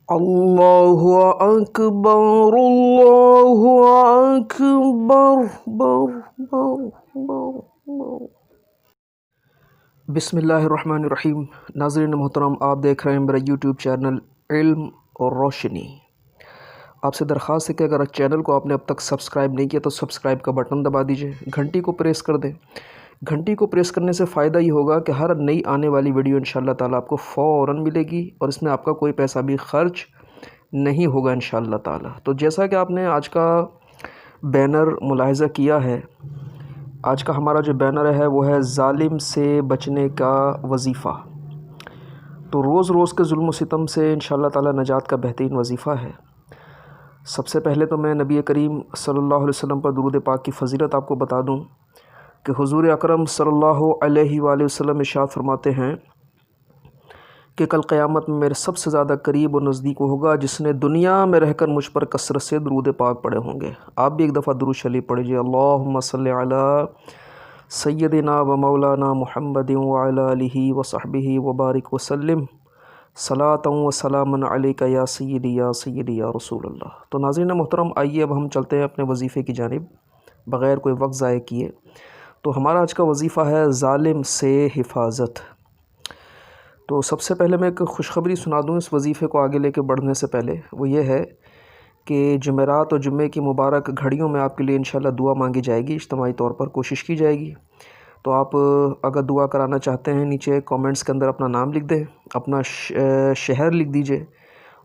अल्लाहु अकबर अल्लाहु अकबर बर बर बर बर। बिस्मिल्लाहिर्रहमानिर्रहीम। नाज़रीन मोहतरम, आप देख रहे हैं मेरा यूट्यूब चैनल इल्म और रोशनी। आपसे दरख्वास्त है कि अगर चैनल को आपने अब तक सब्सक्राइब नहीं किया तो सब्सक्राइब का बटन दबा दीजिए, घंटी को प्रेस कर दें। घंटी को प्रेस करने से फ़ायदा ये होगा कि हर नई आने वाली वीडियो इंशाअल्लाह ताला आपको फ़ौरन मिलेगी और इसमें आपका कोई पैसा भी ख़र्च नहीं होगा इंशाअल्लाह ताला। तो जैसा कि आपने आज का बैनर मुलाहिज़ा किया है, आज का हमारा जो बैनर है वो है ज़ालिम से बचने का वजीफ़ा। तो रोज़ रोज़ के जुल्म सितम से इंशाअल्लाह ताला नजात का बेहतरीन वजीफ़ा है। सबसे पहले तो मैं नबी करीम सल्लल्लाहु अलैहि वसल्लम पर दुरूद पाक की फ़जीलत आपको बता दूं कि हुज़ूर अकरम सल्लल्लाहु अलैहि वसल्लम इरशाद फरमाते हैं कि कल क़यामत में मेरे सबसे ज़्यादा करीब और नज़दीक होगा जिसने दुनिया में रहकर मुझ पर कसरत से दुरूद पाक पढ़े होंगे। आप भी एक दफ़ा दुरूद शरीफ पढ़िए, अल्लाहुम्मा सल्लि अला सय्यदिना व मौलाना मुहम्मदिन व अला आलिहि व सहबिहि व बारिक वसल्लिम सलातन व सलामन अलैका या सय्यदी या रसूलल्लाह। तो नाज़रीन मोहतरम, आइए अब हम चलते हैं अपने वजीफ़े की जानिब बग़ैर कोई वक्त ज़ाय किए। तो हमारा आज का वजीफ़ा है ज़ालिम से हिफाजत। तो सबसे पहले मैं एक खुशखबरी सुना दूँ इस वजीफ़े को आगे लेके बढ़ने से पहले, वो ये है कि जुमेरात और जुम्मे की मुबारक घड़ियों में आपके लिए इंशाअल्लाह दुआ मांगी जाएगी, इज्तिमाई तौर पर कोशिश की जाएगी। तो आप अगर दुआ कराना चाहते हैं नीचे कमेंट्स के अंदर अपना नाम लिख दें, अपना शहर लिख दीजिए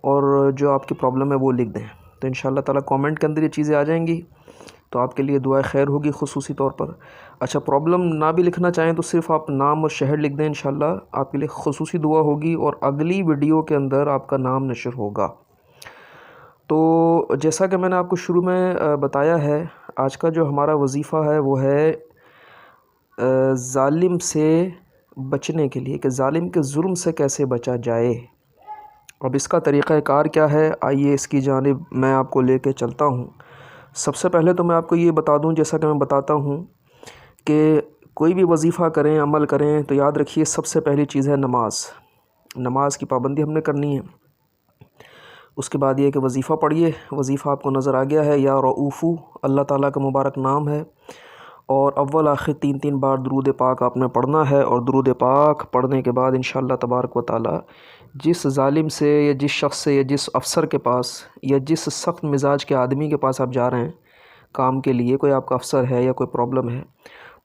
और जो आपकी प्रॉब्लम है वो लिख दें। तो इंशाअल्लाह ताला कमेंट के अंदर ये चीज़ें आ जाएंगी तो आपके लिए दुआ खैर होगी खुसूसी तौर पर। अच्छा, प्रॉब्लम ना भी लिखना चाहें तो सिर्फ़ आप नाम और शहर लिख दें, इंशाअल्लाह आपके लिए खुसूसी दुआ होगी और अगली वीडियो के अंदर आपका नाम नशर होगा। तो जैसा कि मैंने आपको शुरू में बताया है, आज का जो हमारा वजीफ़ा है वो है ज़ालिम से बचने के लिए, कि ज़ालिम के जुल्म से कैसे बचा जाए। अब इसका तरीक़ाकार क्या है, आइए इसकी जानिब मैं आपको लेके चलता हूँ। सबसे पहले तो मैं आपको ये बता दूँ, जैसा कि मैं बताता हूँ कि कोई भी वजीफ़ा करें, अमल करें, तो याद रखिए सबसे पहली चीज़ है नमाज। नमाज की पाबंदी हमने करनी है। उसके बाद ये कि वजीफ़ा पढ़िए। वजीफ़ा आपको नज़र आ गया है, या रऊफ़ू अल्लाह ताला का मुबारक नाम है, और अव्वल आखिर 3-3 बार दुरूद पाक आपने पढ़ना है। और दुरूद पाक पढ़ने के बाद इंशाअल्लाह तबारक व ताला जिस ज़ालिम से या जिस शख्स से या जिस अफ़सर के पास या जिस सख्त मिजाज के आदमी के पास आप जा रहे हैं काम के लिए, कोई आपका अफ़सर है या कोई प्रॉब्लम है,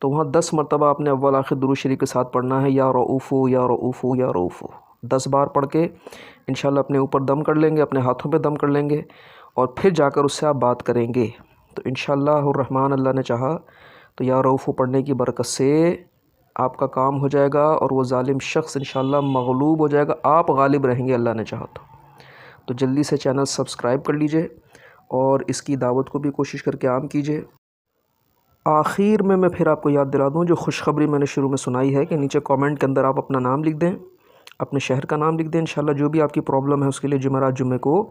तो वहाँ 10 मरतबा आपने अव्वल आखिर दुरूद शरीफ के साथ पढ़ना है, या रऊफ़ू या रऊफ़ू या रऊफ़ू। 10 बार पढ़ के इंशाअल्लाह अपने ऊपर दम कर लेंगे, अपने हाथों पे दम कर लेंगे और फिर जाकर उससे आप बात करेंगे। तो इंशाअल्लाह रहमान, अल्लाह ने चाहा तो या रऊफ़ू पढ़ने की बरकत से आपका काम हो जाएगा और वो ज़ालिम शख्स इंशाअल्लाह मग़लूब हो जाएगा, आप गालिब रहेंगे अल्लाह ने चाहा तो जल्दी से चैनल सब्सक्राइब कर लीजिए और इसकी दावत को भी कोशिश करके आम कीजिए। आखिर में मैं फिर आपको याद दिला दूं जो खुशखबरी मैंने शुरू में सुनाई है कि नीचे कमेंट के अंदर आप अपना नाम लिख दें, अपने शहर का नाम लिख दें। इंशाअल्लाह जो भी आपकी प्रॉब्लम है उसके लिए जुमेरात जुम्मे को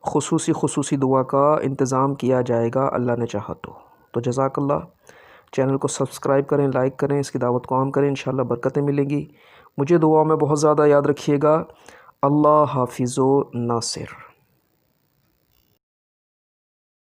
खुसूसी दुआ का इंतज़ाम किया जाएगा अल्लाह ने चाहा तो जज़ाकल्लाह। चैनल को सब्सक्राइब करें, लाइक करें, इसकी दावत को आम करें, इंशाअल्लाह बरकतें मिलेंगी। मुझे दुआ में बहुत ज़्यादा याद रखिएगा। अल्लाह हाफिज़ो नासिर।